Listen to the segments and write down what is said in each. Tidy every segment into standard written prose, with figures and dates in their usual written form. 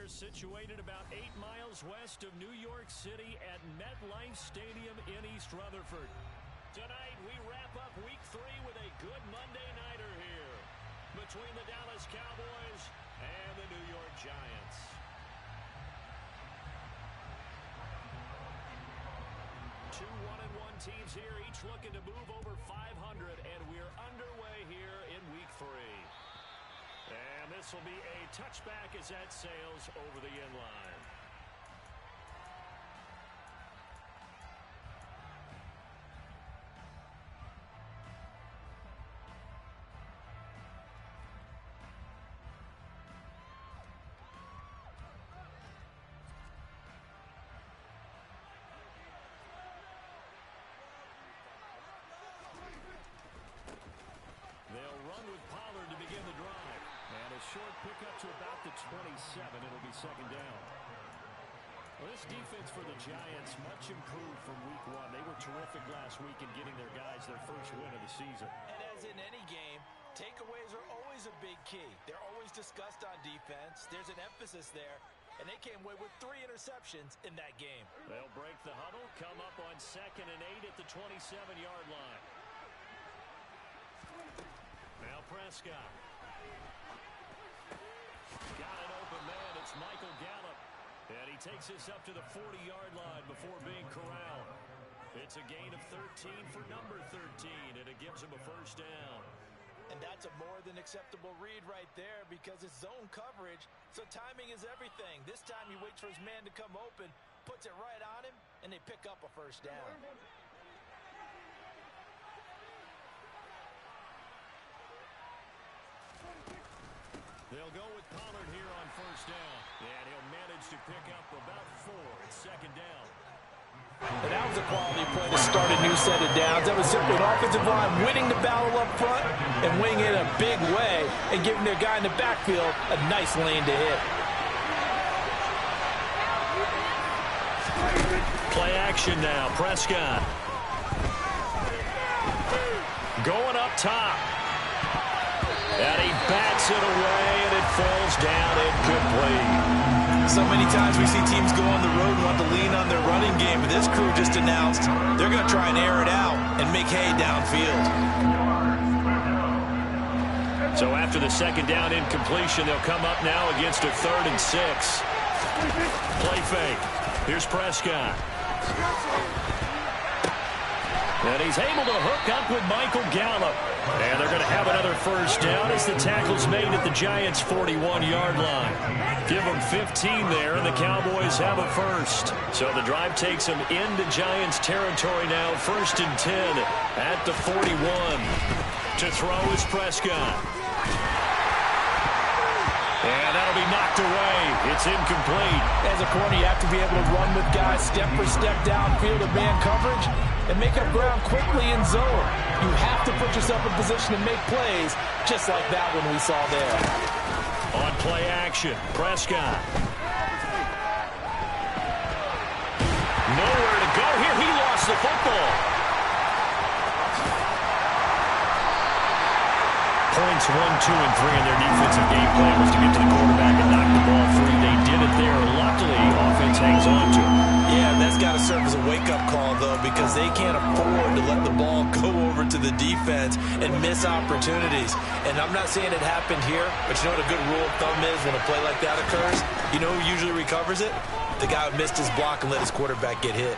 Situated about 8 miles west of New York City at MetLife Stadium in East Rutherford. Tonight, we wrap up Week 3 with a good Monday nighter here between the Dallas Cowboys and the New York Giants. Two 1-1 teams here, each looking to move over 500, and we're underway here in Week 3. And this will be a touchback as that sails over the end line. They'll run with Pollard to begin the drive. And a short pickup to about the 27. It'll be second down. Well, this defense for the Giants much improved from Week 1. They were terrific last week in getting their guys their first win of the season. And as in any game, takeaways are always a big key. They're always discussed on defense. There's an emphasis there. And they came away with 3 interceptions in that game. They'll break the huddle, come up on 2nd and 8 at the 27-yard line. Now Prescott. Got an open man. It's Michael Gallup. And he takes this up to the 40-yard line before being corralled. It's a gain of 13 for number 13, and it gives him a first down. And that's a more than acceptable read right there because it's zone coverage, so timing is everything. This time he waits for his man to come open, puts it right on him, and they pick up a first down. They'll go with Pollard here on first down. And he'll manage to pick up about 4 at second down. And that was a quality play to start a new set of downs. That was simply an offensive line winning the battle up front and winning it a big way and giving their guy in the backfield a nice lane to hit. Play action now. Prescott. Going up top. And he bats it away, and it falls down incomplete. So many times we see teams go on the road and want to lean on their running game, but this crew just announced they're going to try and air it out and make hay downfield. So after the second down incompletion, they'll come up now against a 3rd and 6. Play fake. Here's Prescott. And he's able to hook up with Michael Gallup. And they're going to have another first down as the tackle's made at the Giants' 41-yard line. Give them 15 there, and the Cowboys have a first. So the drive takes them into Giants territory now, 1st and 10 at the 41. To throw is Prescott. And that'll be knocked away. It's incomplete. As a corner, you have to be able to run with guys step for step downfield of man coverage and make up ground quickly in zone. You have to put yourself in position to make plays, just like that one we saw there. On play action, Prescott. Nowhere to go here. He lost the football. Points 1, 2, and 3 in their defensive game plan was to get to the quarterback and knock the ball free. They did it there. Luckily, offense hangs on to it. Yeah, that's got to serve as a wake-up call, though, because they can't afford to let the ball go over to the defense and miss opportunities. And I'm not saying it happened here, but you know what a good rule of thumb is when a play like that occurs? You know who usually recovers it? The guy who missed his block and let his quarterback get hit.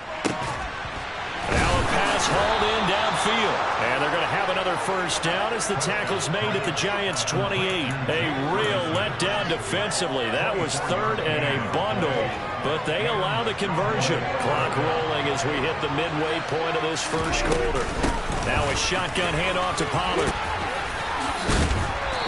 Now a pass hauled in downfield. And they're going to have another first down as the tackle's made at the Giants' 28. A real letdown defensively. That was 3rd and a bundle, but they allow the conversion. Clock rolling as we hit the midway point of this first quarter. Now a shotgun handoff to Pollard.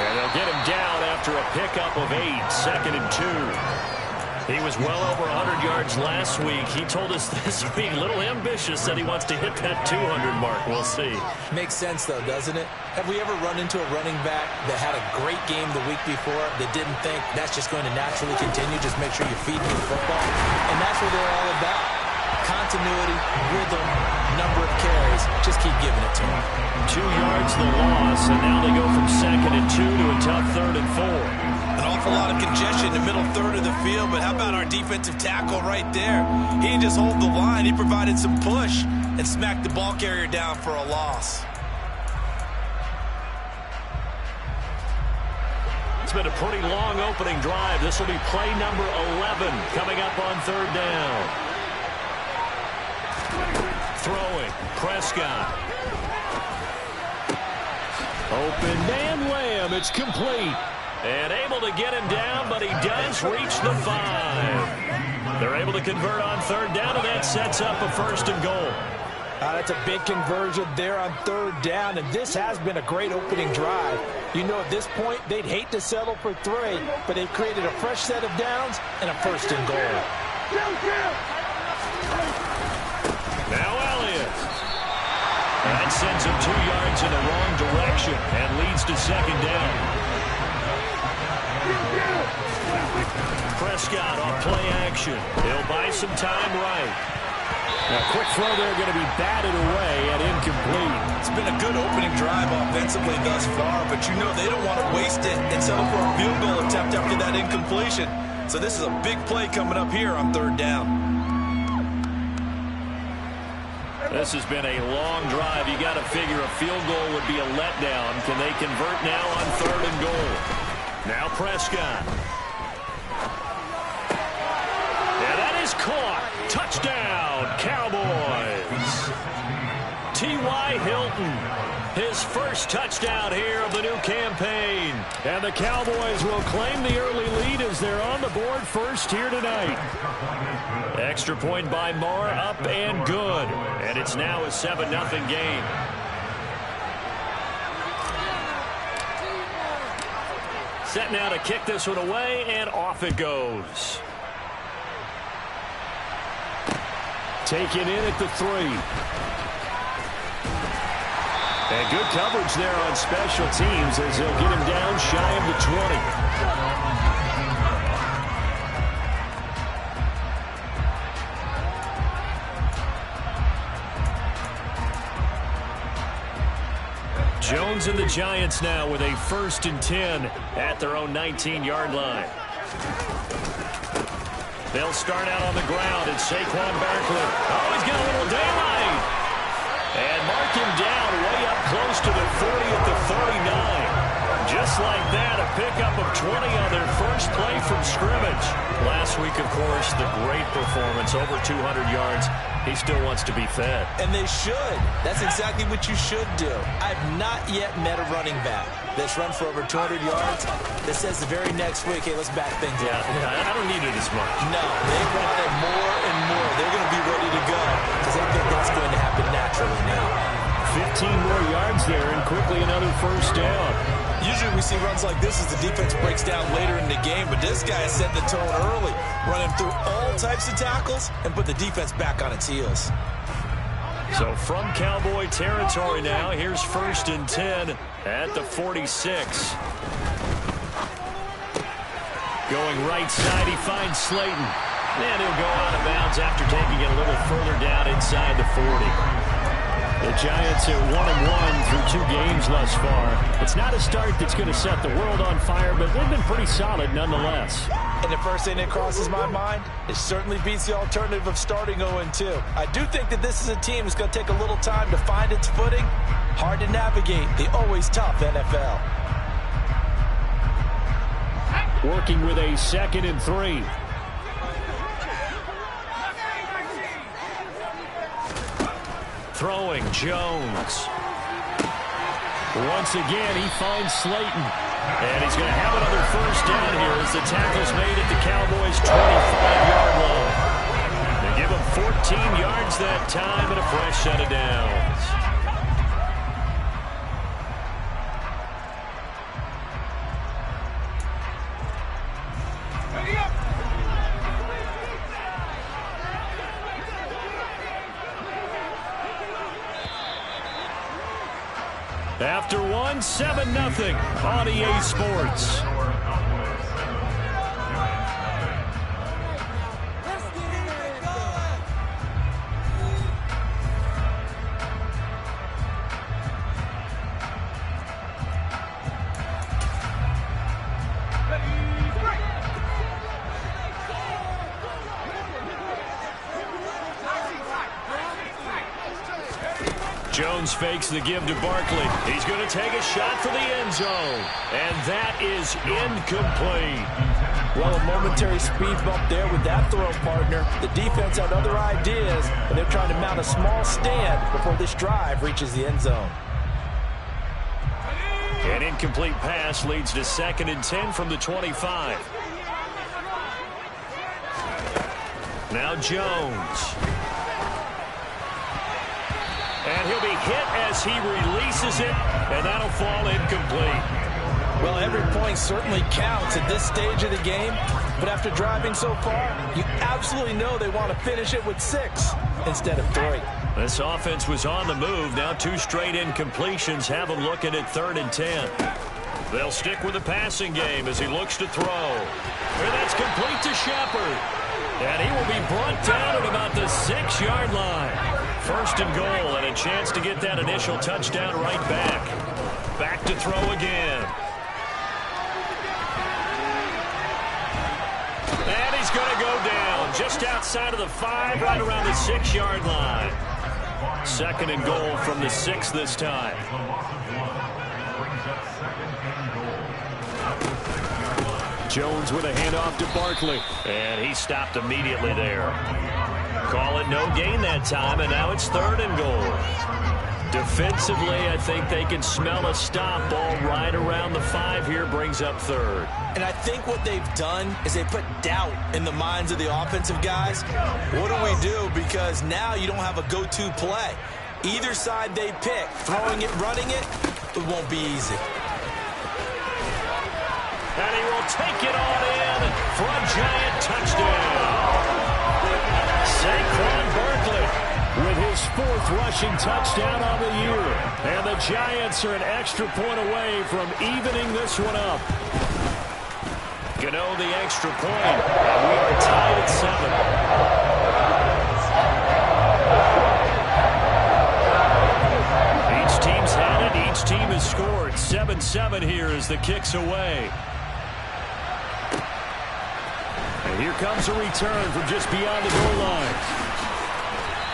And they'll get him down after a pickup of 8, 2nd and 2. He was well over 100 yards last week. He told us this week, a little ambitious, said he wants to hit that 200 mark. We'll see. Makes sense, though, doesn't it? Have we ever run into a running back that had a great game the week before that didn't think that's just going to naturally continue? Just make sure you feed me the football. And that's what they're all about. Continuity, rhythm, number of carries. Just keep giving it to him. 2 yards the loss, and now they go from 2nd and 2 to a tough 3rd and 4. An awful a lot of congestion in the middle third of the field, but how about our defensive tackle right there? He didn't just hold the line. He provided some push and smacked the ball carrier down for a loss. It's been a pretty long opening drive. This will be play number 11 coming up on third down. Throwing, Prescott. Open man Lamb, it's complete. And able to get him down, but he does reach the 5. They're able to convert on third down, and that sets up a 1st and goal. That's a big conversion there on third down, and this has been a great opening drive. You know, at this point, they'd hate to settle for 3, but they've created a fresh set of downs and a 1st and goal. Now Elliott. That sends him 2 yards in the wrong direction and leads to 2nd down. Prescott on play action. He'll buy some time right. Now, quick throw there, going to be batted away and incomplete. It's been a good opening drive offensively thus far, but you know they don't want to waste it and settle for a field goal attempt after that incompletion. So this is a big play coming up here on third down. This has been a long drive. You got to figure a field goal would be a letdown. Can they convert now on 3rd and goal? Now Prescott. Yeah, that is caught. Touchdown, Cowboys. T.Y. Hilton, his first touchdown here of the new campaign. And the Cowboys will claim the early lead as they're on the board first here tonight. Extra point by Moore, up and good. And it's now a 7-0 game. Set now to kick this one away, and off it goes. Taken in at the 3. And good coverage there on special teams as they'll get him down shy of the 20. Jones and the Giants now with a 1st and 10 at their own 19-yard line. They'll start out on the ground. It's Saquon Barkley. Oh, he's got a little daylight. And mark him down way up close to the 40 at the 39. Just like that, a pickup of 20 on their first play from scrimmage. Last week, of course, the great performance, over 200 yards. He still wants to be fed. And they should. That's exactly what you should do. I've not yet met a running back that's run for over 200 yards that says the very next week, hey, let's back things up. Yeah, I don't need it as much. No, they want it more and more. They're going to be ready to go because they think that's going to happen naturally now. 15 more yards there and quickly another 1st down. Usually we see runs like this as the defense breaks down later in the game, but this guy is setting the tone early, running through all types of tackles and put the defense back on its heels. So from Cowboy territory now, here's 1st and 10 at the 46. Going right side, he finds Slayton. And he'll go out of bounds after taking it a little further down inside the 40. The Giants are 1-1 through 2 games thus far. It's not a start that's going to set the world on fire, but they've been pretty solid nonetheless. And the first thing that crosses my mind, it certainly beats the alternative of starting 0-2. I do think that this is a team that's going to take a little time to find its footing. Hard to navigate the always tough NFL. Working with a 2nd and 3. Throwing Jones. Once again, he finds Slayton. And he's going to have another 1st down here as the tackle's made at the Cowboys' 25-yard line. They give him 14 yards that time and a fresh set of downs. After 7-0 on EA Sports. Jones fakes the give to Barkley. He's going to take a shot for the end zone. And that is incomplete. Well, a momentary speed bump there with that throw, partner. The defense had other ideas, and they're trying to mount a small stand before this drive reaches the end zone. An incomplete pass leads to 2nd and 10 from the 25. Now Jones. And he'll be hit as he releases it, and that'll fall incomplete. Well, every point certainly counts at this stage of the game, but after driving so far, you absolutely know they want to finish it with 6 instead of 3. This offense was on the move. Now 2 straight incompletions have them looking at 3rd and 10. They'll stick with the passing game as he looks to throw. And that's complete to Shepard. And he will be brought down at about the 6-yard line. 1st and goal, and a chance to get that initial touchdown right back. Back to throw again. And he's going to go down just outside of the 5, right around the 6-yard line. 2nd and goal from the 6 this time. Jones with a handoff to Barkley. And he stopped immediately there. Call it no gain that time, and now it's 3rd and goal. Defensively, I think they can smell a stop ball right around the 5 here, brings up 3rd. And I think what they've done is they put doubt in the minds of the offensive guys. What do we do? Because now you don't have a go-to play. Either side they pick, throwing it, running it, it won't be easy. And he will take it on in for a Giant touchdown. Saquon Barkley with his 4th rushing touchdown on the year. And the Giants are an extra point away from evening this one up. Gano the extra point, and we are tied at 7. Each team's had it. Each team has scored. 7-7 here as the kick's away. And here comes a return from just beyond the goal line.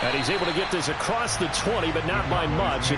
And he's able to get this across the 20, but not by much.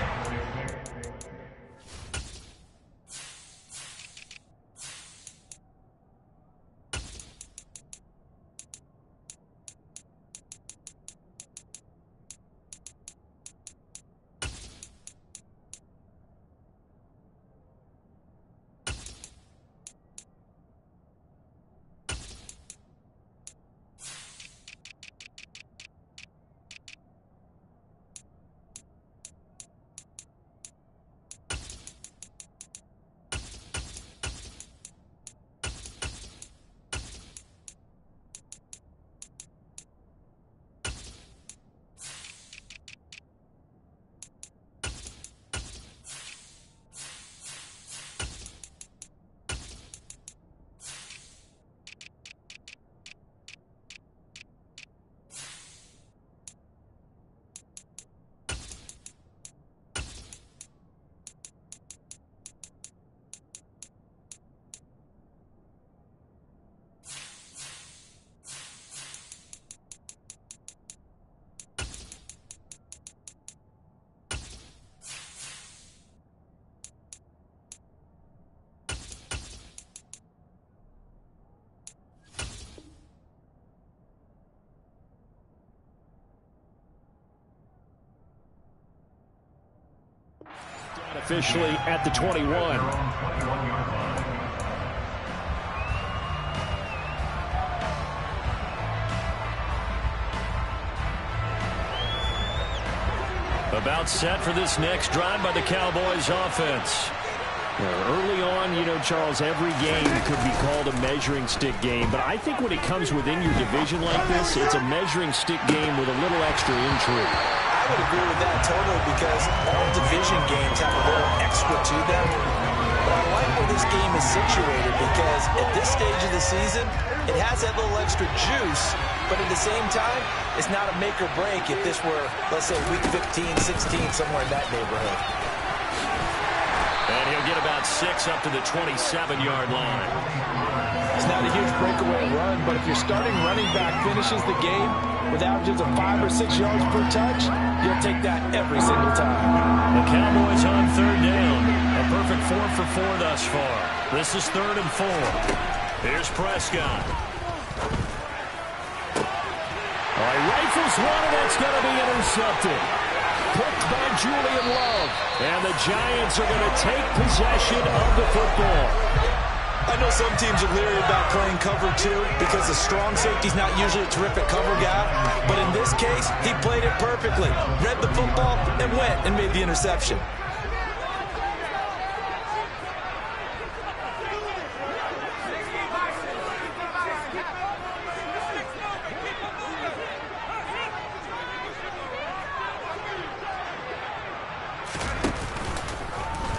Officially at the 21. About set for this next drive by the Cowboys offense. Early on, you know, Charles, every game could be called a measuring stick game, but I think when it comes within your division like this, it's a measuring stick game with a little extra intrigue. I would agree with that totally because all division games have a little extra to them. But I like where this game is situated because at this stage of the season, it has that little extra juice, but at the same time, it's not a make or break if this were, let's say, week 15, 16, somewhere in that neighborhood. And he'll get about 6 up to the 27-yard line. It's not a huge breakaway run, but if your starting running back finishes the game with averages of 5 or 6 yards per touch, you'll take that every single time. The Cowboys on 3rd down. A perfect 4 for 4 thus far. This is 3rd and 4. Here's Prescott. All right, rifles one, and that's going to be intercepted. Picked by Julian Love. And the Giants are going to take possession of the football. I know some teams are leery about playing cover 2 because the strong safety's not usually a terrific cover guy. But in this case, he played it perfectly. Read the football and went and made the interception.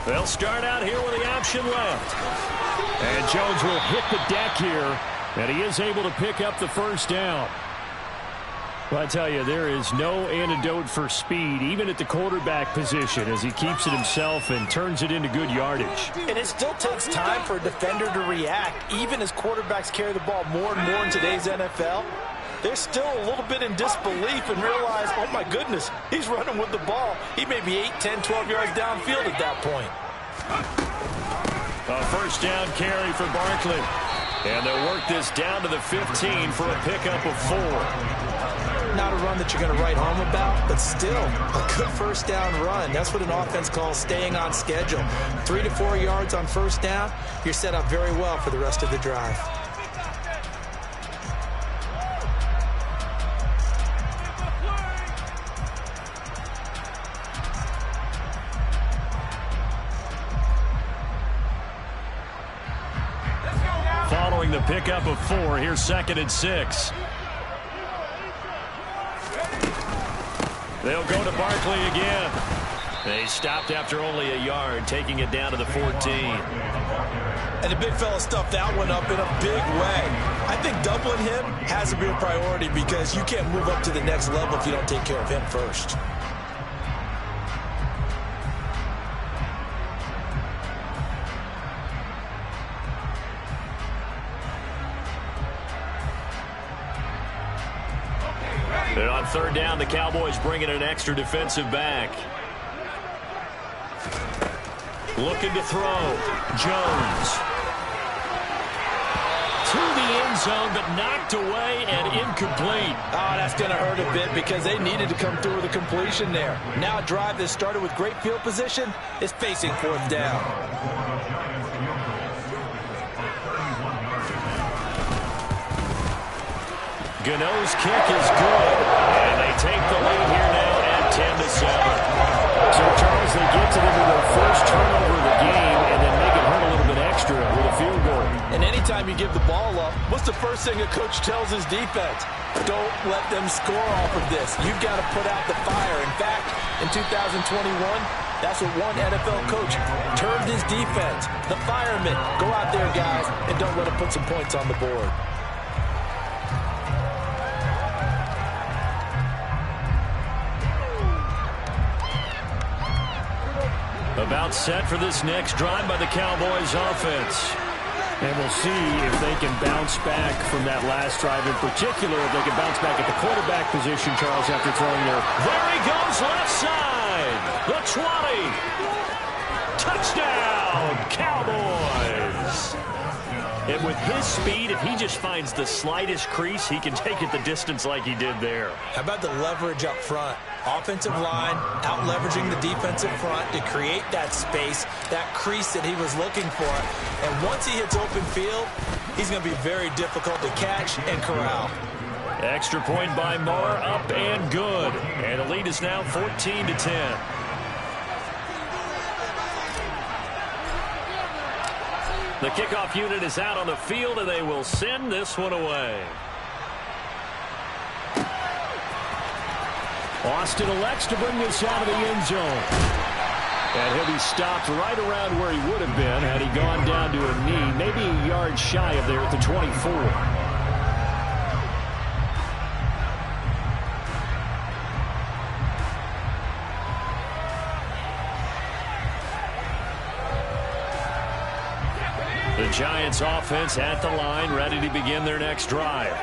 They'll start out here with the option left. And Jones will hit the deck here, and he is able to pick up the 1st down. Well, I tell you, there is no antidote for speed, even at the quarterback position, as he keeps it himself and turns it into good yardage. And it still takes time for a defender to react, even as quarterbacks carry the ball more and more in today's NFL. They're still a little bit in disbelief and realize, oh my goodness, he's running with the ball. He may be 8, 10, 12 yards downfield at that point. A 1st down carry for Barkley. And they'll work this down to the 15 for a pickup of 4. Not a run that you're going to write home about, but still a good 1st down run. That's what an offense calls staying on schedule. 3 to 4 yards on 1st down, you're set up very well for the rest of the drive. Following the pickup of 4, here's 2nd and 6. They'll go to Barkley again. They stopped after only a yard, taking it down to the 14. And the big fella stuffed that one up in a big way. I think doubling him has to be a priority because you can't move up to the next level if you don't take care of him first. And on 3rd down, the Cowboys bring in an extra defensive back. Looking to throw. Jones. To the end zone, but knocked away and incomplete. Oh, that's going to hurt a bit because they needed to come through with a completion there. Now a drive that started with great field position is facing 4th down. Gano's kick is good, and they take the lead here now at 10-7. So, Charles, they get to them with their 1st turnover of the game and then make it hurt a little bit extra with a field goal. And anytime you give the ball up, what's the first thing a coach tells his defense? Don't let them score off of this. You've got to put out the fire. In fact, in 2021, that's what one NFL coach termed his defense. The firemen. Go out there, guys, and don't let them put some points on the board. About set for this next drive by the Cowboys offense. And we'll see if they can bounce back from that last drive in particular, if they can bounce back at the quarterback position, Charles, after throwing there. There he goes, left side. The 20. Touchdown, Cowboys. And with his speed, if he just finds the slightest crease, he can take it the distance like he did there. How about the leverage up front? Offensive line out-leveraging the defensive front to create that space, that crease that he was looking for. And once he hits open field, he's going to be very difficult to catch and corral. Extra point by Marr, up and good. And the lead is now 14-10. The kickoff unit is out on the field, and they will send this one away. Austin elects to bring this out of the end zone. And he'll be stopped right around where he would have been had he gone down to a knee, maybe a yard shy of there at the 24. The Giants offense at the line, ready to begin their next drive.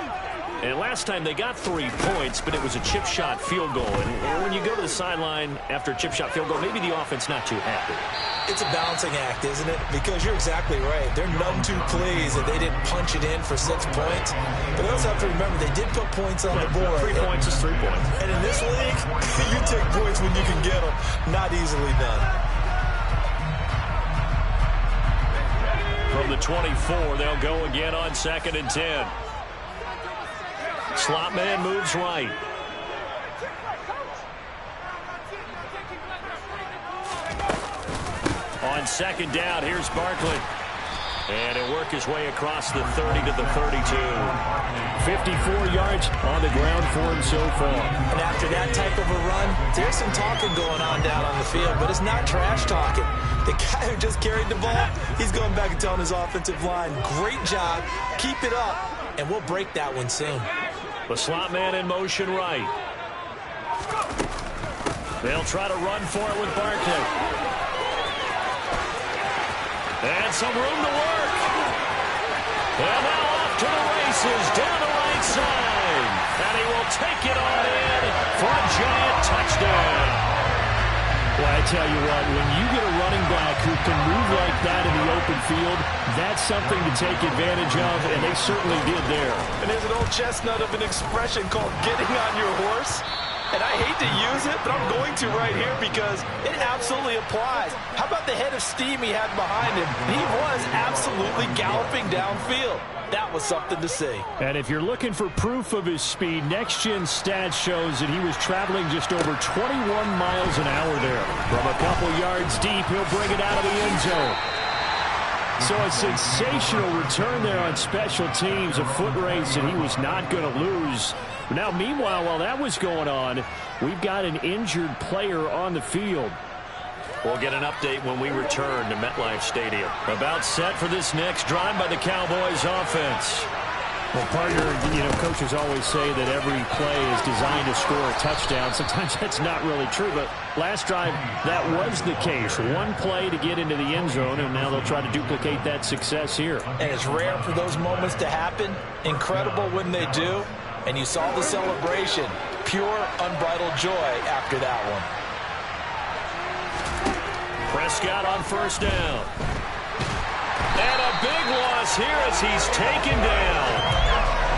And last time they got 3 points, but it was a chip shot field goal. And when you go to the sideline after a chip shot field goal, maybe the offense not too happy. It's a balancing act, isn't it? Because you're exactly right. They're none too pleased that they didn't punch it in for 6 points. But they also have to remember they did put points on the board. 3 points is 3 points. And in this league, you take points when you can get them. Not easily done. From the 24, they'll go again on 2nd and 10. Slot man moves right. On 2nd down, here's Barkley. And he'll work his way across the 30 to the 32. 54 yards on the ground for him so far. And after that type of a run, there's some talking going on down on the field, but it's not trash talking. The guy who just carried the ball, he's going back and telling his offensive line, great job, keep it up, and we'll break that one soon. The slot man in motion right. They'll try to run for it with Barkley. And some room to work. And now off to the races down the right side. And he will take it on in for a Giant touchdown. Well, I tell you what, when you get a running back who can move like that in the open field, that's something to take advantage of, and they certainly did there. And there's an old chestnut of an expression called getting on your horse. And I hate to use it, but I'm going to right here because it absolutely applies. How about the head of steam he had behind him? He was absolutely galloping downfield. That was something to see. And if you're looking for proof of his speed, Next Gen Stats shows that he was traveling just over 21 miles an hour there. From a couple yards deep, he'll bring it out of the end zone. So a sensational return there on special teams, a foot race that he was not going to lose. Now, meanwhile, while that was going on, we've got an injured player on the field. We'll get an update when we return to MetLife Stadium. About set for this next drive by the Cowboys offense. Well, partner, coaches always say that every play is designed to score a touchdown. Sometimes that's not really true, but last drive, that was the case. One play to get into the end zone, and now they'll try to duplicate that success here. And it's rare for those moments to happen. Incredible when they do. And you saw the celebration. Pure, unbridled joy after that one. Prescott on 1st down. And a big loss here as he's taken down.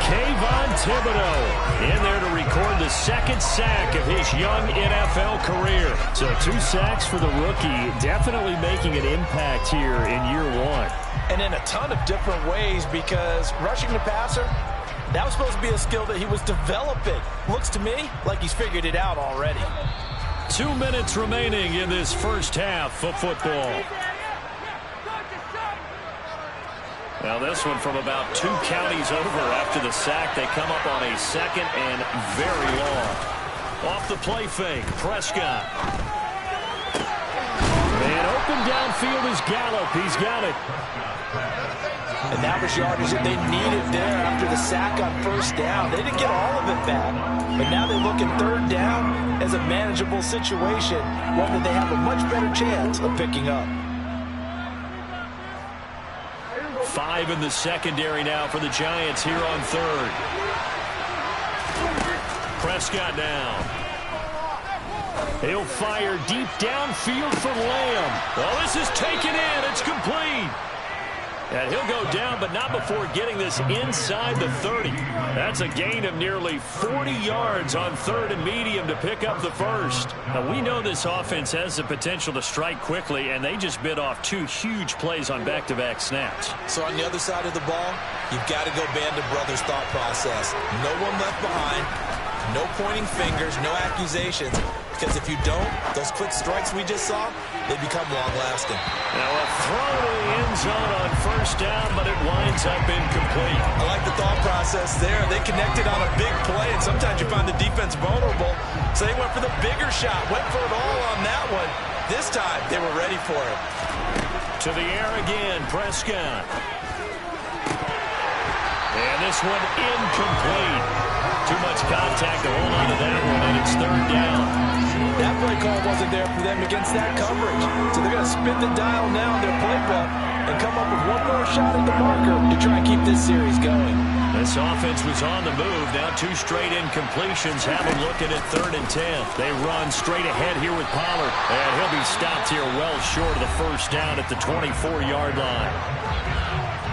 Kayvon Thibodeau in there to record the 2nd sack of his young NFL career. So 2 sacks for the rookie, definitely making an impact here in year 1. And in a ton of different ways because rushing the passer, that was supposed to be a skill that he was developing. Looks to me like he's figured it out already. 2 minutes remaining in this first half of football. Now this one from about 2 counties over after the sack. They come up on a 2nd and very long. Off the play fake, Prescott. And open downfield is Gallup. He's got it. And that was yardage that they needed there after the sack on 1st down. They didn't get all of it back. But now they look at 3rd down as a manageable situation, one that they have a much better chance of picking up. 5 in the secondary now for the Giants here on 3rd. Prescott now. He'll fire deep downfield for Lamb. Well, this is taken in. It's complete. And he'll go down, but not before getting this inside the 30. That's a gain of nearly 40 yards on 3rd and medium to pick up the 1st. Now, we know this offense has the potential to strike quickly, and they just bit off 2 huge plays on back-to-back snaps. So on the other side of the ball, you've got to go band of brothers thought process. No one left behind, no pointing fingers, no accusations. Because if you don't, those quick strikes we just saw, they become long-lasting. Now a throw to the end zone on 1st down, but it winds up incomplete. I like the thought process there. They connected on a big play, and sometimes you find the defense vulnerable. So they went for the bigger shot, went for it all on that one. This time, they were ready for it. To the air again, Prescott. And this one incomplete. Too much contact to hold on to that one, and it's 3rd down. That play call wasn't there for them against that coverage. So they're going to spin the dial now in their playbook and come up with one more shot at the marker to try and keep this series going. This offense was on the move. Now 2 straight incompletions have them looking at 3rd and 10. They run straight ahead here with Pollard. And he'll be stopped here well short of the first down at the 24-yard line.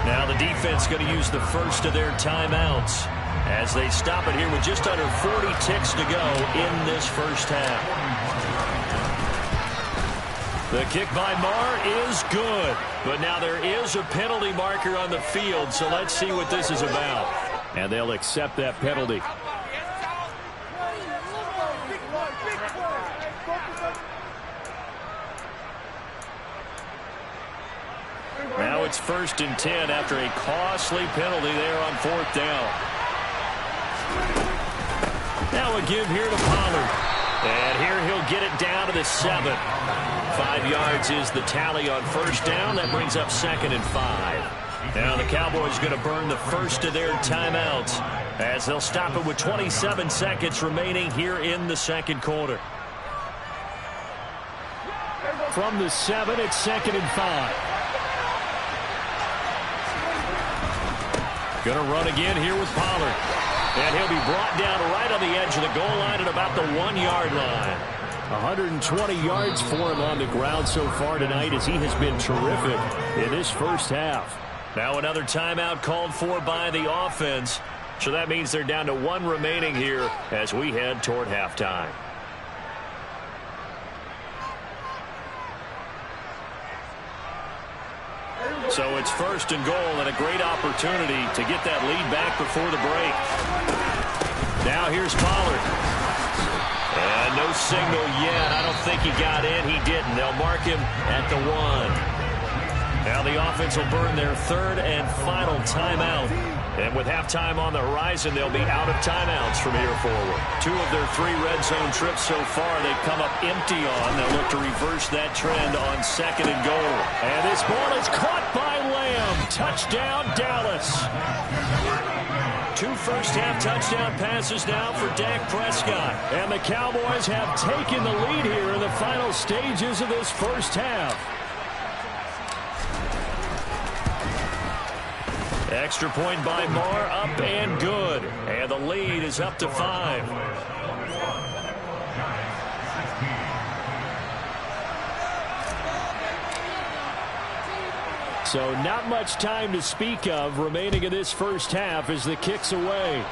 Now the defense going to use the first of their timeouts as they stop it here with just under 40 ticks to go in this first half. The kick by Marr is good. But now there is a penalty marker on the field, so let's see what this is about. And they'll accept that penalty. Now it's 1st and 10 after a costly penalty there on 4th down. Now a give here to Pollard. And here he'll get it down to the 7. 5 yards is the tally on 1st down. That brings up 2nd and 5. Now the Cowboys going to burn the first of their timeouts as they'll stop it with 27 seconds remaining here in the second quarter. From the 7, it's 2nd and 5. Going to run again here with Pollard. And he'll be brought down right on the edge of the goal line at about the 1-yard line. 120 yards for him on the ground so far tonight as he has been terrific in this first half. Now another timeout called for by the offense. So that means they're down to 1 remaining here as we head toward halftime. So it's 1st and goal and a great opportunity to get that lead back before the break. Now here's Pollard. And no signal yet. I don't think he got in. He didn't. They'll mark him at the 1. Now the offense will burn their 3rd and final timeout. And with halftime on the horizon, they'll be out of timeouts from here forward. 2 of their 3 red zone trips so far they've come up empty on. They'll look to reverse that trend on 2nd and goal. And this ball is caught by Lamb. Touchdown, Dallas. 2 first-half touchdown passes now for Dak Prescott. And the Cowboys have taken the lead here in the final stages of this first half. Extra point by Marr, up and good. And the lead is up to 5. So not much time to speak of remaining in this first half as the kick's away.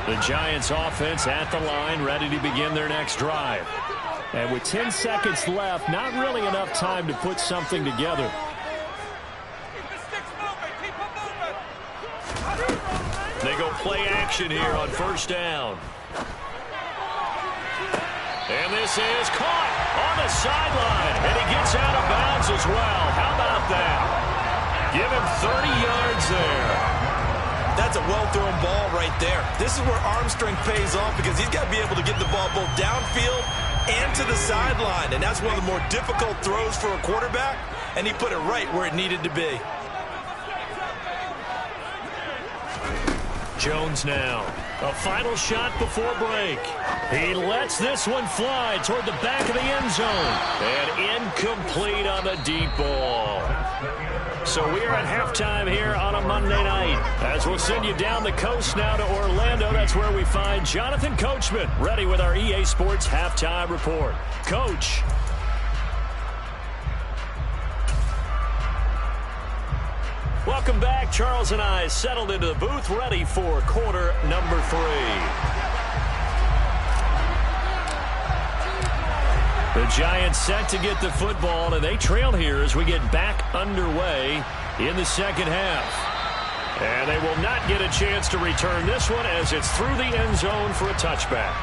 The Giants offense at the line, ready to begin their next drive. And with 10 seconds left, not really enough time to put something together. They go play action here on 1st down. And this is caught on the sideline. And he gets out of bounds as well. How about that? Give him 30 yards there. That's a well-thrown ball right there. This is where arm strength pays off because he's got to be able to get the ball both downfield and to the sideline. And that's one of the more difficult throws for a quarterback. And he put it right where it needed to be. Jones now. A final shot before break. He lets this one fly toward the back of the end zone. And incomplete on the deep ball. So we are at halftime here on a Monday night. As we'll send you down the coast now to Orlando. That's where we find Jonathan Coachman ready with our EA Sports Halftime Report. Coach. Welcome back. Charles and I settled into the booth ready for quarter number 3. The Giants set to get the football, and they trail here as we get back underway in the second half. And they will not get a chance to return this one as it's through the end zone for a touchback.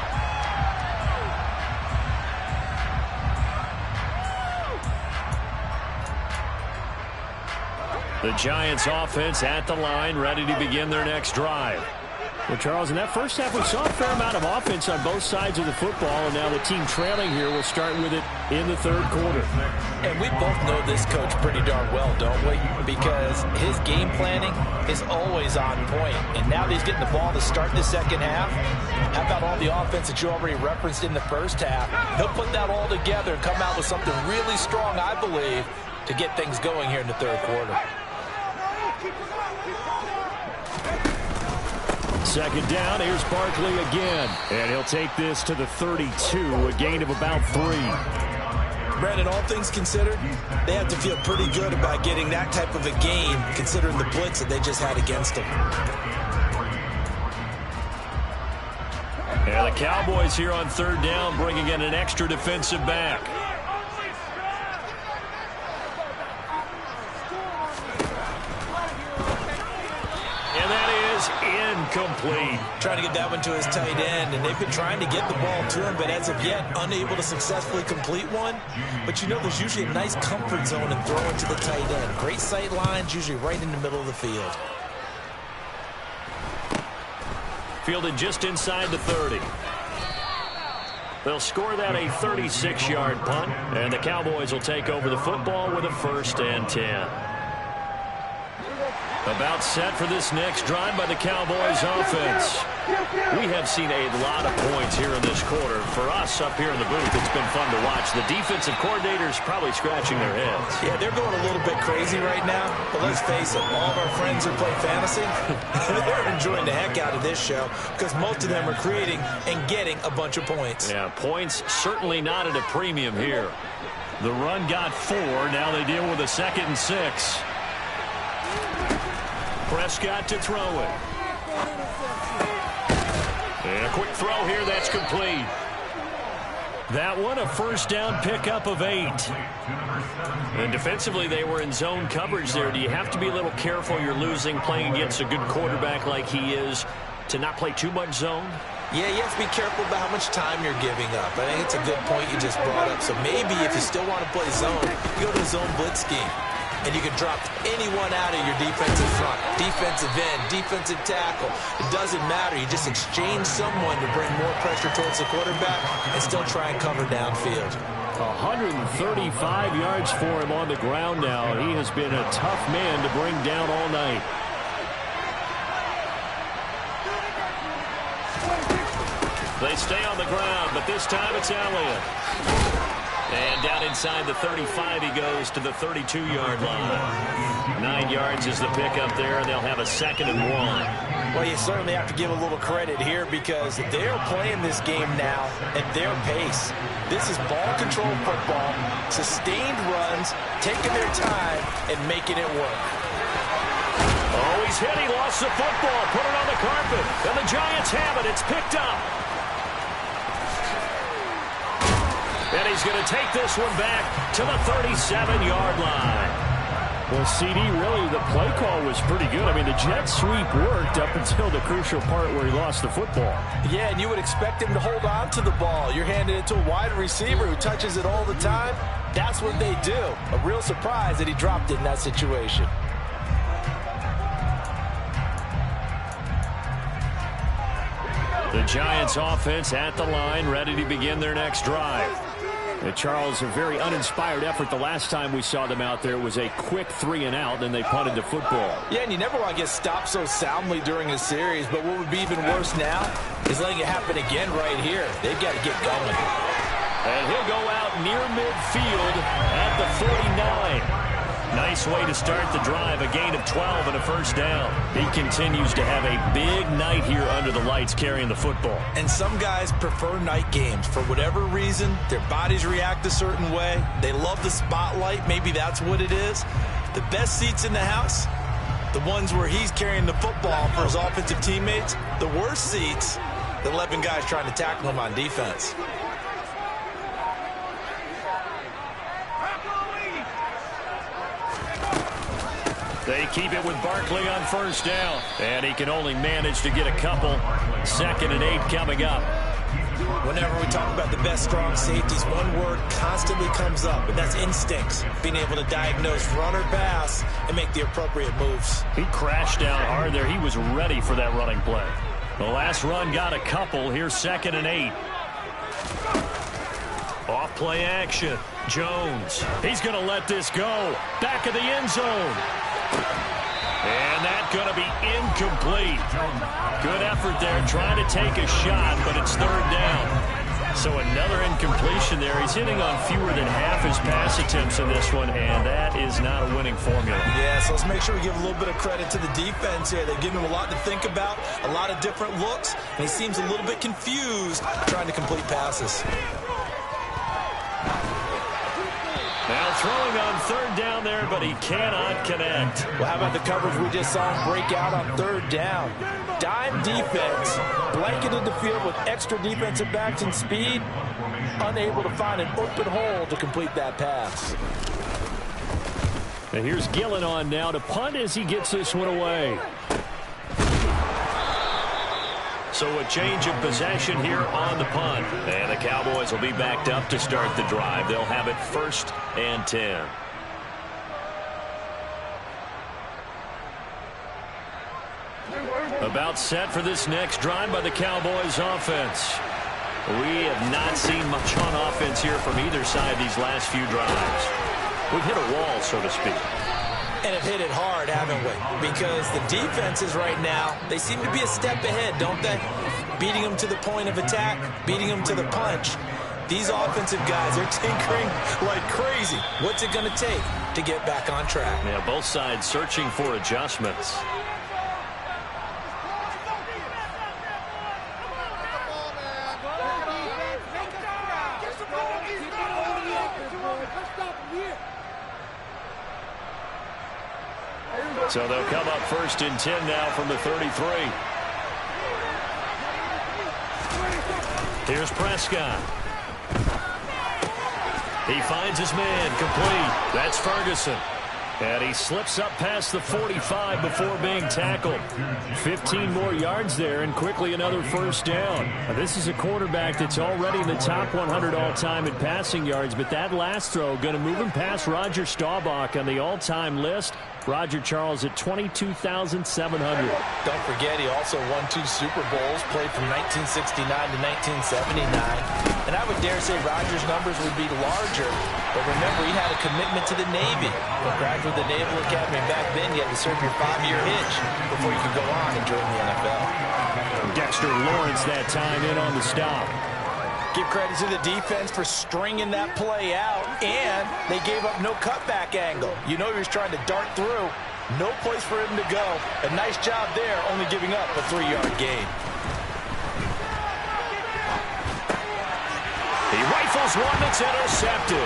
The Giants offense at the line, ready to begin their next drive. Well, Charles, in that first half, we saw a fair amount of offense on both sides of the football, and now the team trailing here will start with it in the third quarter. And we both know this coach pretty darn well, don't we? Because his game planning is always on point. And now that he's getting the ball to start the second half, how about all the offense that you already referenced in the first half? He'll put that all together and come out with something really strong, I believe, to get things going here in the third quarter. Second down, here's Barkley again. And he'll take this to the 32, a gain of about 3. Brandon, all things considered, they have to feel pretty good about getting that type of a gain, considering the blitz that they just had against them. And the Cowboys here on third down, bringing in an extra defensive back. And that is incomplete. Trying to get that one to his tight end, and they've been trying to get the ball to him, but as of yet, unable to successfully complete one. But you know there's usually a nice comfort zone in throwing to the tight end. Great sight lines, usually right in the middle of the field. Fielded just inside the 30. They'll score that a 36-yard punt, and the Cowboys will take over the football with a 1st and 10. About set for this next drive by the Cowboys offense. We have seen a lot of points here in this quarter. For us up here in the booth, it's been fun to watch. The defensive coordinators probably scratching their heads. Yeah, they're going a little bit crazy right now, but let's face it, all of our friends who play fantasy, they're enjoying the heck out of this show because most of them are creating and getting a bunch of points. Yeah, points certainly not at a premium here. The run got 4. Now they deal with a 2nd and 6. Prescott to throw it. And a quick throw here, that's complete. That one, a 1st down pickup of 8. And defensively, they were in zone coverage there. Do you have to be a little careful you're losing playing against a good quarterback like he is to not play too much zone? Yeah, you have to be careful about how much time you're giving up. I think it's a good point you just brought up. So maybe if you still want to play zone, you go to a zone blitz scheme. And you can drop anyone out of your defensive front, defensive end, defensive tackle. It doesn't matter. You just exchange someone to bring more pressure towards the quarterback and still try and cover downfield. 135 yards for him on the ground now. He has been a tough man to bring down all night. They stay on the ground, but this time it's Elliott. And down inside the 35, he goes to the 32-yard line. 9 yards is the pickup there, and they'll have a 2nd and 1. Well, you certainly have to give a little credit here because they're playing this game now at their pace. This is ball control football, sustained runs, taking their time, and making it work. Oh, he's hit. He lost the football. Put it on the carpet. And the Giants have it. It's picked up. And he's going to take this one back to the 37-yard line. Well, CD, really, the play call was pretty good. I mean, the jet sweep worked up until the crucial part where he lost the football. Yeah, and you would expect him to hold on to the ball. You're handing it to a wide receiver who touches it all the time. That's what they do. A real surprise that he dropped it in that situation. The Giants offense at the line, ready to begin their next drive. And Charles, a very uninspired effort. The last time we saw them out there was a quick 3-and-out, then they punted the football. Yeah, and you never want to get stopped so soundly during a series, but what would be even worse now is letting it happen again right here. They've got to get going. And he'll go out near midfield at the 49. Nice way to start the drive, a gain of 12 and a 1st down. He continues to have a big night here under the lights carrying the football. And some guys prefer night games. For whatever reason, their bodies react a certain way. They love the spotlight. Maybe that's what it is. The best seats in the house, the ones where he's carrying the football for his offensive teammates. The worst seats, the 11 guys trying to tackle him on defense. They keep it with Barkley on 1st down. And he can only manage to get a couple. 2nd and 8 coming up. Whenever we talk about the best strong safeties, one word constantly comes up, and that's instincts. Being able to diagnose run or pass and make the appropriate moves. He crashed down hard there. He was ready for that running play. The last run got a couple. Here's 2nd and 8. Off play action. Jones. He's going to let this go. Back of the end zone. And that's going to be incomplete. Good effort there trying to take a shot, but it's 3rd down. So another incompletion there. He's hitting on fewer than half his pass attempts in this one, and that is not a winning formula. Yeah, so let's make sure we give a little bit of credit to the defense here. They're giving him a lot to think about, a lot of different looks, and he seems a little bit confused trying to complete passes. Now throwing on 3rd down there, but he cannot connect. Well, how about the coverage we just saw him break out on 3rd down? Dime defense, blanketed the field with extra defensive backs and speed, unable to find an open hole to complete that pass. And here's Gillen on now to punt as he gets this one away. So a change of possession here on the punt. And the Cowboys will be backed up to start the drive. They'll have it 1st and 10. About set for this next drive by the Cowboys offense. We have not seen much on offense here from either side these last few drives. We've hit a wall, so to speak. And have hit it hard, haven't we? Because the defenses right now, they seem to be a step ahead, don't they? Beating them to the point of attack, beating them to the punch. These offensive guys are tinkering like crazy. What's it going to take to get back on track? Yeah, both sides searching for adjustments. So they'll come up 1st and 10 now from the 33. Here's Prescott. He finds his man, complete. That's Ferguson. And he slips up past the 45 before being tackled. 15 more yards there, and quickly another 1st down. Now, this is a quarterback that's already in the top 100 all-time in passing yards, but that last throw going to move him past Roger Staubach on the all-time list. Roger Charles at 22,700. Don't forget, he also won 2 Super Bowls, played from 1969 to 1979. And I would dare say Roger's numbers would be larger, but remember, he had a commitment to the Navy. A graduate of the Naval Academy back then, you had to serve your 5-year hitch before you could go on and join the NFL. Dexter Lawrence that time in on the stop. Give credit to the defense for stringing that play out, and they gave up no cutback angle. You know he was trying to dart through. No place for him to go. A nice job there, only giving up a 3-yard gain. He rifles one that's intercepted.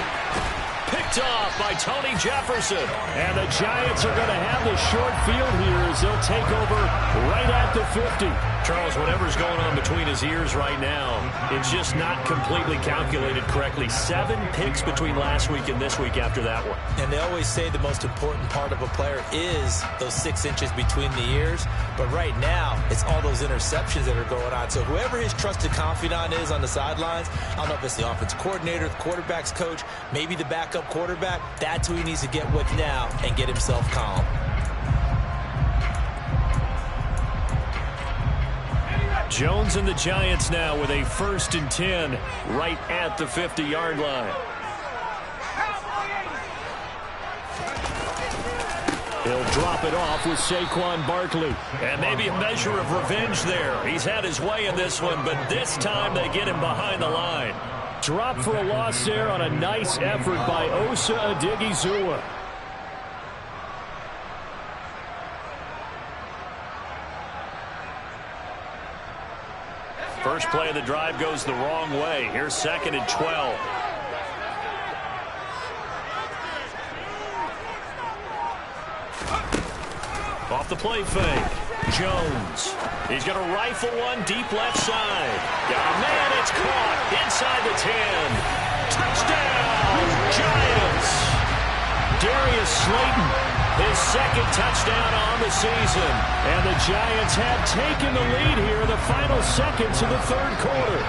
Picked off by Tony Jefferson. And the Giants are going to have the short field here as they'll take over right at the 50. Charles, whatever's going on between his ears right now, it's just not completely calculated correctly. 7 picks between last week and this week after that one. And they always say the most important part of a player is those 6 inches between the ears. But right now, it's all those interceptions that are going on. So whoever his trusted confidant is on the sidelines, I don't know if it's the offensive coordinator, the quarterback's coach, maybe the backup quarterback, that's who he needs to get with now and get himself calm. Jones and the Giants now with a 1st and 10 right at the 50-yard line. He'll drop it off with Saquon Barkley. And maybe a measure of revenge there. He's had his way in this one, but this time they get him behind the line. Drop for a loss there on a nice effort by Osa Odighizuwa. First play of the drive goes the wrong way. Here's 2nd and 12. Off the play fake. Jones. He's going to rifle one deep left side. Got a man. It's caught inside the 10. Touchdown, Giants. Darius Slayton, his 2nd touchdown on the season. And the Giants have taken the lead here in the final seconds of the 3rd quarter.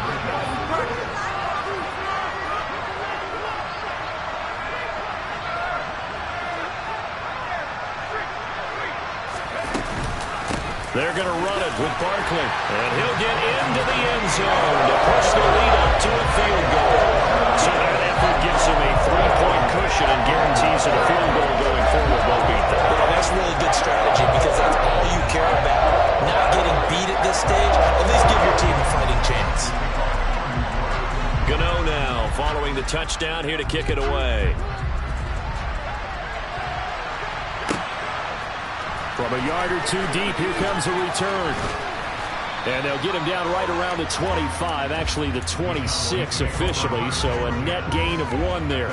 They're going to run it with Barkley. And he'll get into the end zone to push the lead up to a field goal. So that effort gives him a 3-point cushion and guarantees that a field goal going forward won't beat them. Well, that's really good strategy because that's all you care about. Not getting beat at this stage, at least give your team a fighting chance. Gano now following the touchdown here to kick it away. From a yard or two deep, here comes a return. And they'll get him down right around the 25, actually the 26 officially, so a net gain of 1 there.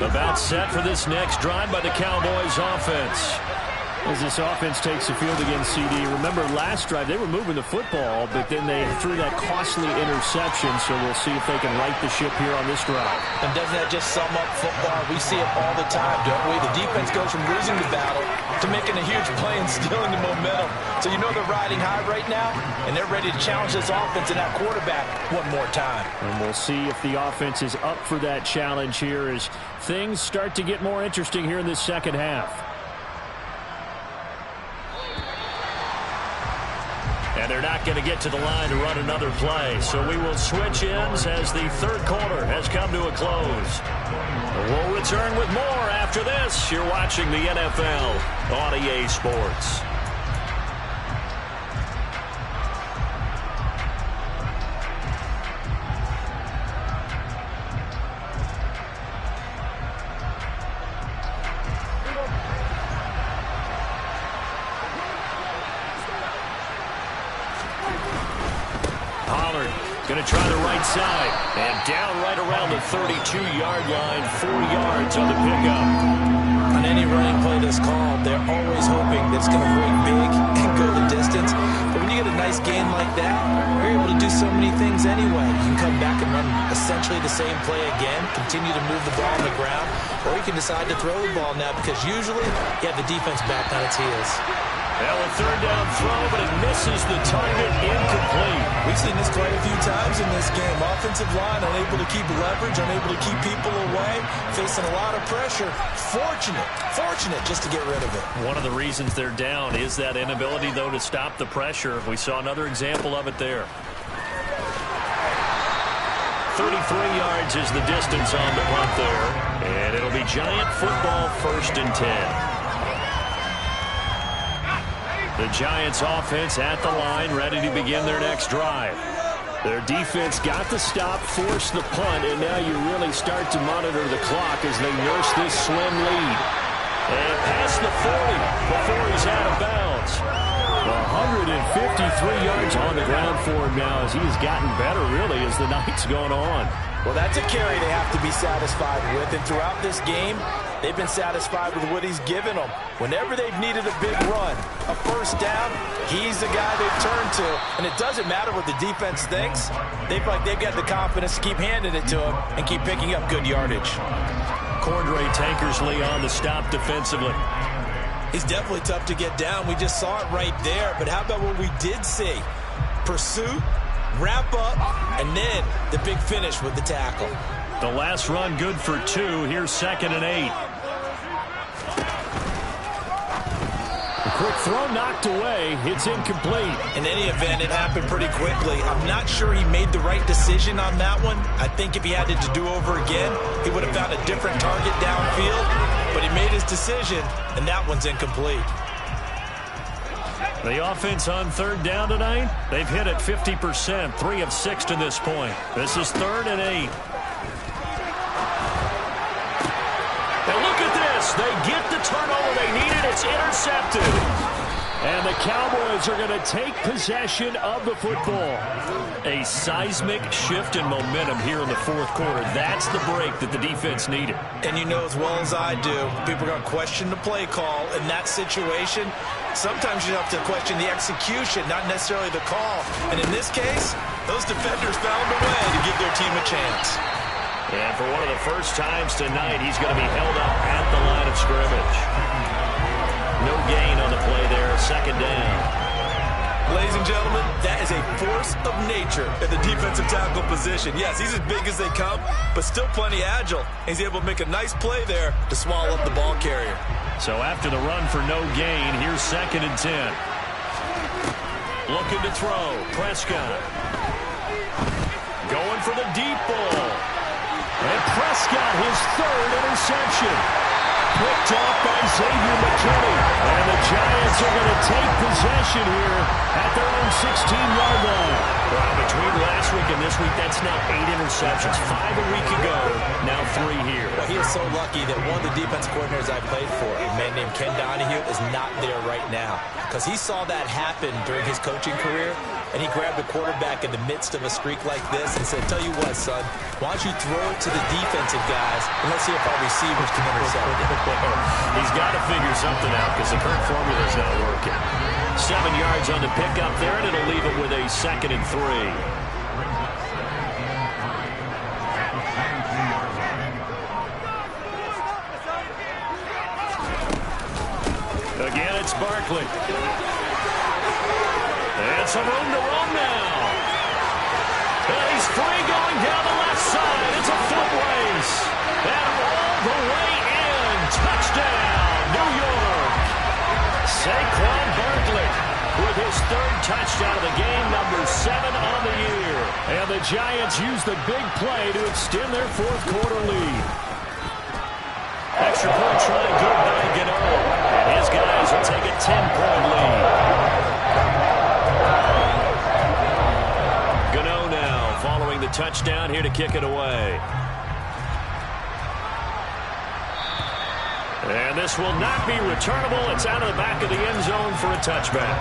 About set for this next drive by the Cowboys offense. As this offense takes the field against CD, remember last drive they were moving the football, but then they threw that costly interception, so we'll see if they can right the ship here on this drive. And doesn't that just sum up football? We see it all the time, don't we? The defense goes from losing the battle to making a huge play and stealing the momentum. So you know they're riding high right now, and they're ready to challenge this offense and that quarterback one more time. And we'll see if the offense is up for that challenge here as things start to get more interesting here in this second half. And they're not going to get to the line to run another play. So we will switch ends as the third quarter has come to a close. We'll return with more after this. You're watching the NFL on EA Sports. Going to try the right side. And down right around the 32-yard line, 4 yards on the pickup. On any running play that's called, they're always hoping that it's going to break big and go the distance. But when you get a nice gain like that, you're able to do so many things anyway. You can come back and run essentially the same play again, continue to move the ball on the ground, or you can decide to throw the ball now because usually you have the defense back on its heels. Well, a third down throw, but it misses the target, incomplete. We've seen this quite a few times in this game. Offensive line unable to keep leverage, unable to keep people away, facing a lot of pressure. Fortunate just to get rid of it. One of the reasons they're down is that inability, though, to stop the pressure. We saw another example of it there. 33 yards is the distance on the punt there. And it'll be Giant football, 1st and 10. The Giants offense at the line, ready to begin their next drive. Their defense got the stop, forced the punt, and now you really start to monitor the clock as they nurse this slim lead. And past the 40 before he's out of bounds. 153 yards on the ground for him now as he's gotten better, really, as the night's gone on. Well, that's a carry they have to be satisfied with, and throughout this game, they've been satisfied with what he's given them. Whenever they've needed a big run, a first down, he's the guy they've turned to. And it doesn't matter what the defense thinks. They feel like they've got the confidence to keep handing it to him and keep picking up good yardage. Cordray Tankersley on the stop defensively. He's definitely tough to get down. We just saw it right there. But how about what we did see? Pursuit, wrap up, and then the big finish with the tackle. The last run good for 2. Here's 2nd and 8. A quick throw knocked away. It's incomplete. In any event, it happened pretty quickly. I'm not sure he made the right decision on that one. I think if he had it to do over again, he would have found a different target downfield. But he made his decision, and that one's incomplete. The offense on 3rd down tonight, they've hit it 50%, 3 of 6 to this point. This is 3rd and 8. And look at this. They get the turnover they needed. It's intercepted. And the Cowboys are going to take possession of the football. A seismic shift in momentum here in the 4th quarter. That's the break that the defense needed. And you know as well as I do, people are going to question the play call in that situation. Sometimes you have to question the execution, not necessarily the call. And in this case, those defenders found a way to give their team a chance. And for one of the first times tonight, he's going to be held up at the line of scrimmage. No gain on the play there, 2nd down. Ladies and gentlemen, that is a force of nature in the defensive tackle position. Yes, he's as big as they come, but still plenty agile. He's able to make a nice play there to swallow up the ball carrier. So after the run for no gain, here's 2nd and 10. Looking to throw. Prescott. Going for the deep ball. And Prescott, his 3rd interception. Picked off by Xavier McKinney. And the Giants are going to take possession here at their own 16-yard line. Well, between last week and this week, that's now 8 interceptions. 5 a week ago, now 3 here. Well, he is so lucky that one of the defense coordinators I played for, a man named Ken Donahue, is not there right now. Because he saw that happen during his coaching career, and he grabbed the quarterback in the midst of a streak like this and said, tell you what, son, why don't you throw it to the defensive guys, and let's see if our receivers can intercept it. He's got to figure something out because the current formula is not working. 7 yards on the pickup there, and it'll leave it with a 2nd and 3. Again, it's Barkley. And some room to run now. And he's free going down the left side. It's a foot race. And all the way in. Touchdown, New York. Saquon Barkley with his 3rd touchdown of the game, number 7 on the year. And the Giants use the big play to extend their 4th quarter lead. Extra point trying good by Gano. And his guys will take a 10-point lead. Gano now following the touchdown here to kick it away. And this will not be returnable. It's out of the back of the end zone for a touchback.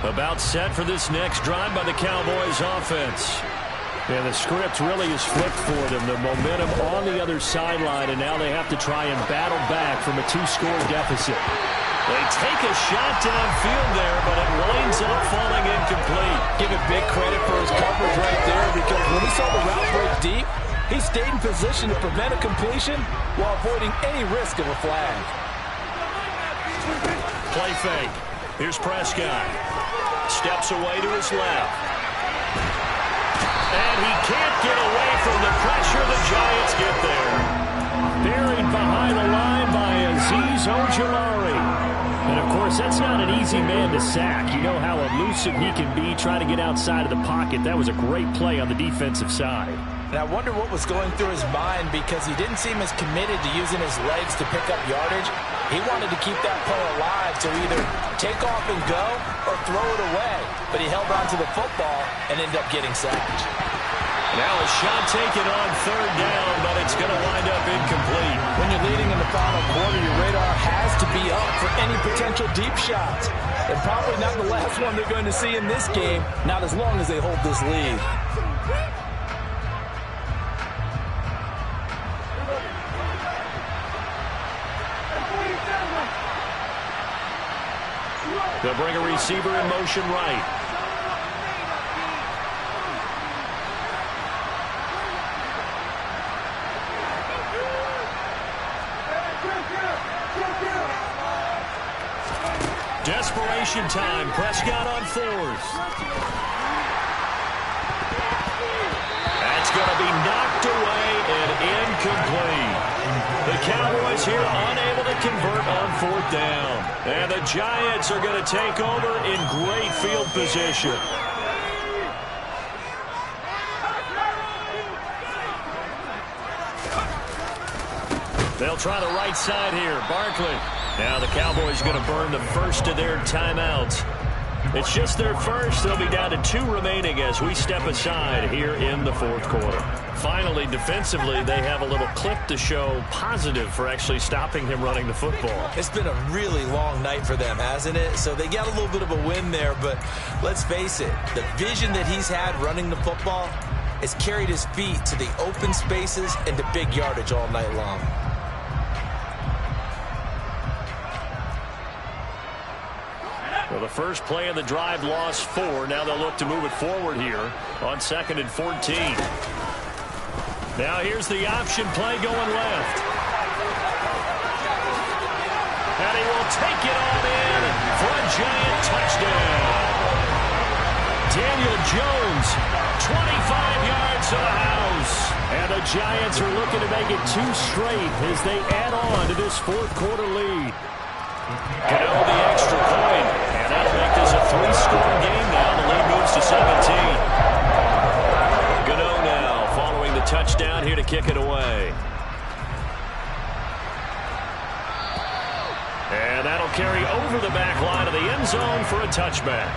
About set for this next drive by the Cowboys offense. And the script really is flipped for them. The momentum on the other sideline, and now they have to try and battle back from a 2-score deficit. They take a shot downfield there, but it winds up falling incomplete. Give it big credit for his coverage right there, because when he saw the route break deep, he stayed in position to prevent a completion while avoiding any risk of a flag. Play fake. Here's Prescott. Steps away to his left. And he can't get away from the pressure. The Giants get there. Buried behind the line by Azeez Ojulari. And, of course, that's not an easy man to sack. You know how elusive he can be trying to get outside of the pocket. That was a great play on the defensive side. And I wonder what was going through his mind, because he didn't seem as committed to using his legs to pick up yardage. He wanted to keep that play alive to either take off and go or throw it away. But he held on to the football and ended up getting sacked. Now a shot taken on 3rd down, but it's going to wind up incomplete. When you're leading in the final quarter, your radar has to be up for any potential deep shots. And probably not the last one they're going to see in this game, not as long as they hold this lead. They'll bring a receiver in motion right. Desperation time. Prescott on 4th. That's going to be knocked away and incomplete. The Cowboys here unable to convert on 4th down. And the Giants are going to take over in great field position. They'll try the right side here. Barkley. Now the Cowboys are going to burn the first of their timeouts. It's just their first. They'll be down to 2 remaining as we step aside here in the 4th quarter. Finally, defensively, they have a little clip to show positive for actually stopping him running the football. It's been a really long night for them, hasn't it? So they got a little bit of a win there, but let's face it, the vision that he's had running the football has carried his feet to the open spaces and the big yardage all night long. Well, the first play of the drive lost 4. Now they'll look to move it forward here on 2nd and 14. Now here's the option play going left. And he will take it on in for a Giant touchdown. Daniel Jones, 25 yards to the house. And the Giants are looking to make it 2 straight as they add on to this fourth quarter lead. Gano the extra point. And that'll make this a 3-score game now. The lead moves to 17. Gano now following the touchdown here to kick it away. And that'll carry over the back line of the end zone for a touchback.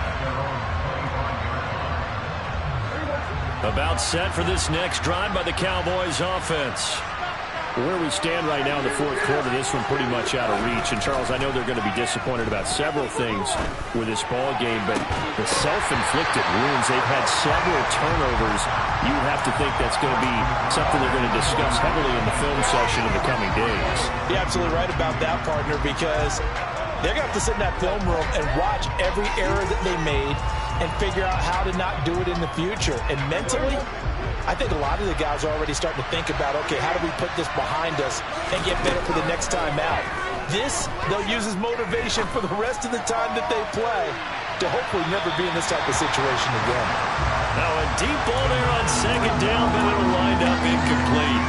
About set for this next drive by the Cowboys offense. Where we stand right now in the fourth quarter, this one pretty much out of reach. And, Charles, I know they're going to be disappointed about several things with this ball game, but the self-inflicted wounds, they've had several turnovers. You have to think that's going to be something they're going to discuss heavily in the film session in the coming days. You're absolutely right about that, partner, because they're going to have to sit in that film room and watch every error that they made and figure out how to not do it in the future. And mentally, I think a lot of the guys are already starting to think about, okay, how do we put this behind us and get better for the next time out? This, they'll use as motivation for the rest of the time that they play to hopefully never be in this type of situation again. Now a deep ball there on second down, but it'll wind up incomplete.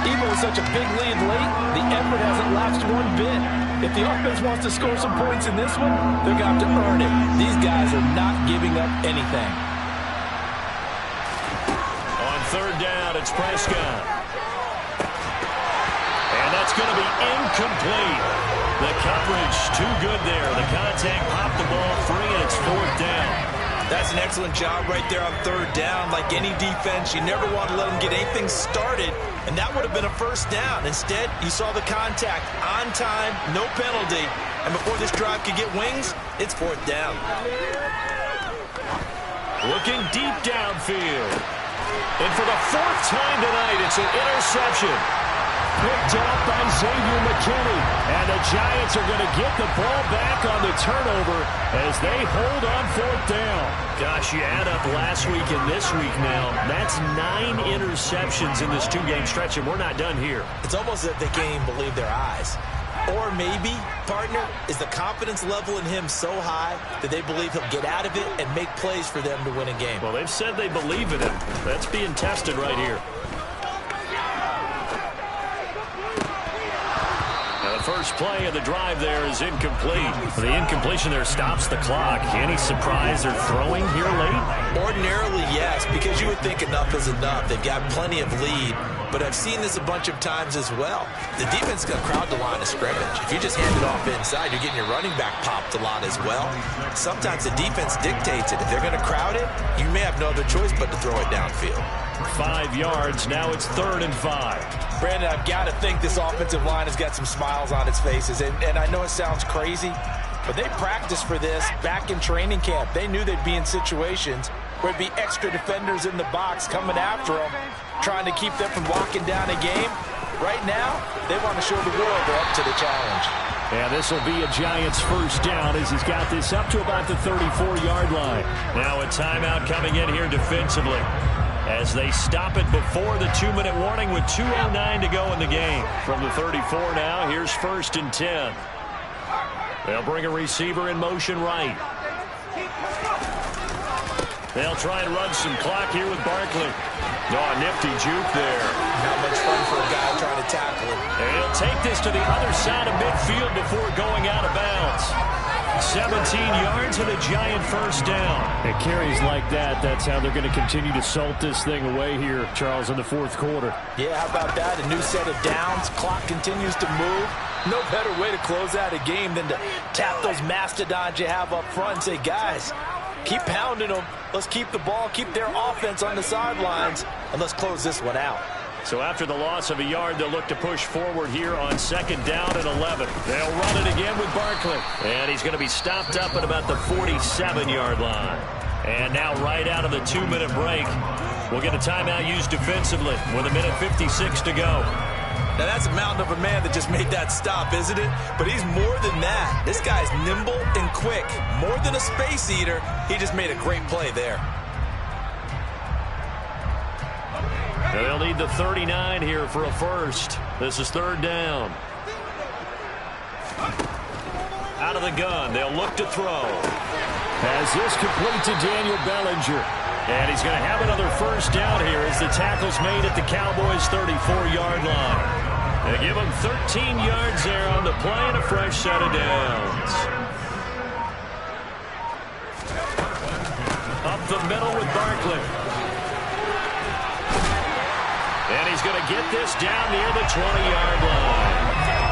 Even with such a big lead late, the effort hasn't lapsed one bit. If the offense wants to score some points in this one, they're going to have to earn it. These guys are not giving up anything. Third down, it's Prescott. And that's going to be incomplete. The coverage too good there. The contact popped the ball free, and it's fourth down. That's an excellent job right there on third down. Like any defense, you never want to let them get anything started, and that would have been a first down. Instead, you saw the contact on time, no penalty, and before this drive could get wings, it's fourth down. Looking deep downfield. And for the fourth time tonight, it's an interception. Picked up by Xavier McKinney. And the Giants are going to get the ball back on the turnover as they hold on fourth down. Gosh, you add up last week and this week now. That's 9 interceptions in this 2-game stretch, and we're not done here. It's almost as if they can't even believe their eyes. Or maybe, partner, is the confidence level in him so high that they believe he'll get out of it and make plays for them to win a game. Well, they've said they believe in him. That's being tested right here. Now the first play of the drive there is incomplete. The incompletion there stops the clock. Any surprise they're throwing here late? Ordinarily, yes, because you would think enough is enough. They've got plenty of lead. But I've seen this a bunch of times as well. The defense is going to crowd the line of scrimmage. If you just hand it off inside, you're getting your running back popped a lot as well. Sometimes the defense dictates it. If they're going to crowd it, you may have no other choice but to throw it downfield. 5 yards. Now it's 3rd and 5. Brandon, I've got to think this offensive line has got some smiles on its faces. And I know it sounds crazy, but they practiced for this back in training camp. They knew they'd be in situations where it'd be extra defenders in the box coming after them, trying to keep them from locking down a game. Right now, they want to show the world they're up to the challenge. And this will be a Giants first down as he's got this up to about the 34-yard line. Now a timeout coming in here defensively as they stop it before the 2-minute warning with 2:09 to go in the game. From the 34 now, here's 1st and 10. They'll bring a receiver in motion right. They'll try and run some clock here with Barkley. Oh, nifty juke there. Not much fun for a guy trying to tackle him. And he'll take this to the other side of midfield before going out of bounds. 17 yards and a Giant first down. It carries like that. That's how they're going to continue to salt this thing away here, Charles, in the fourth quarter. Yeah, how about that? A new set of downs. Clock continues to move. No better way to close out a game than to tap those mastodons you have up front and say, guys, keep pounding them. Let's keep the ball, keep their offense on the sidelines, and let's close this one out. So after the loss of a yard, they'll look to push forward here on 2nd down and 11. They'll run it again with Barkley. And he's going to be stopped up at about the 47-yard line. And now right out of the 2-minute break, we'll get a timeout used defensively with 1:56 to go. Now, that's a mountain of a man that just made that stop, isn't it? But he's more than that. This guy's nimble and quick. More than a space eater, he just made a great play there. They'll need the 39 here for a first. This is third down. Out of the gun. They'll look to throw. As this complete to Daniel Bellinger. And he's going to have another first down here as the tackle's made at the Cowboys' 34-yard line. They give him 13 yards there on the play and a fresh set of downs. Up the middle with Barkley. And he's going to get this down near the 20-yard line.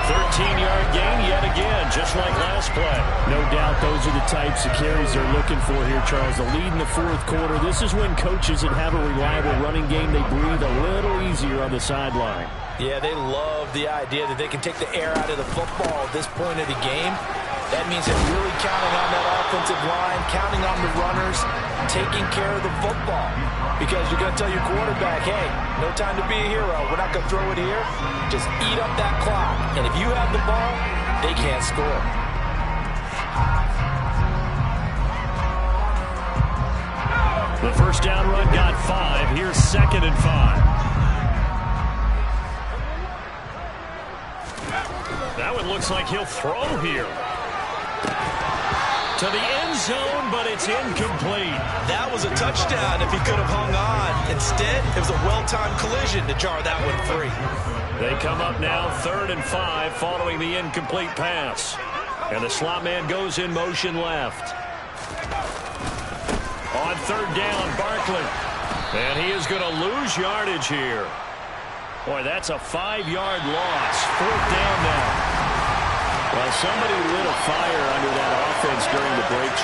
13-yard gain yet again, just like last play. No doubt those are the types of carries they're looking for here, Charles. The lead in the fourth quarter. This is when coaches that have a reliable running game, they breathe a little easier on the sideline. Yeah, they love the idea that they can take the air out of the football at this point of the game. That means they're really counting on that offensive line, counting on the runners, taking care of the football. Because you're going to tell your quarterback, hey, no time to be a hero. We're not going to throw it here. Just eat up that clock. And if you have the ball, they can't score. The first down run got 5. Here's 2nd and 5. That one looks like he'll throw here. To the end zone, but it's incomplete. That was a touchdown if he could have hung on. Instead, it was a well-timed collision to jar that one free. They come up now 3rd and 5 following the incomplete pass. And the slot man goes in motion left. On 3rd down, Barkley. And he is going to lose yardage here. Boy, that's a 5-yard loss. 4th down now. Well, somebody lit a fire under that offense during the break, Charles.